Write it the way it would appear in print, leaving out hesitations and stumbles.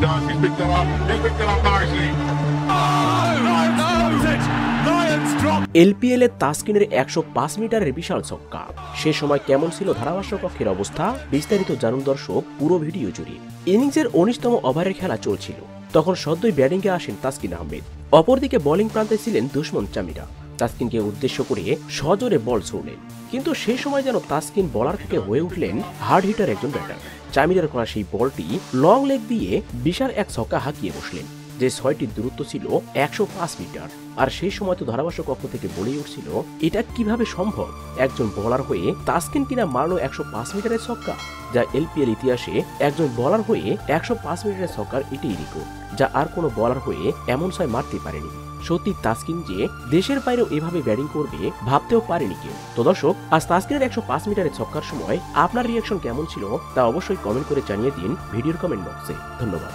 does. He's picked it up. He picked it up nicely. LPL এ তাসকিনের 105 মিটারের বিশাল ছক্কা। সে সময় কেমন ছিল ধারাভাষ্য কক্ষের অবস্থা, বিস্তারিত জানুন দর্শক পুরো ভিডিও জুড়ে। ইনিংসের 19তম ওভারের খেলা চলছিল, তখন সদ্যই ব্যাটিংয়ে আসেন তাসকিন আহমেদ। অপরদিকে বোলিং প্রান্তে ছিলেন দুশমন চামিরা। তাসকিনকে উদ্দেশ্য করে সজোরে বল ছুড়লেন, কিন্তু সেই সময় যেন তাসকিন বলার থেকে হয়ে উঠলেন হার্ড হিটার একজন ব্যাটার। চামিরার করা সেই বলটি লং লেগ দিয়ে বিশাল এক ছক্কা হাঁকিয়ে বসলেন, যে 6টির দূরত্ব ছিল 105 মিটার। আর সেই সময় তো ধারাভাষ্য কক্ষ থেকে বলেই উঠছিল, এটা কিভাবে সম্ভব? একজন বোলার হয়ে তাসকিন কিনা মারলো 105 মিটারের ছক্কা, যা এলপিএল ইতিহাসে একজন বোলার হয়ে 105 মিটারের ছক্কার এটাই রেকর্ড, যা আর কোনো বোলার হয়ে এমন 6 মারতে পারেনি। সত্যি তাসকিন যে দেশের বাইরেও এভাবে ব্যাটিং করবে ভাবতেও পারেনি কেউ। তো দর্শক, আজ তাসকিনের 105 মিটারের ছক্কার সময় আপনার রিয়াকশন কেমন ছিল তা অবশ্যই কমেন্ট করে জানিয়ে দিন ভিডিওর কমেন্ট বক্সে। ধন্যবাদ।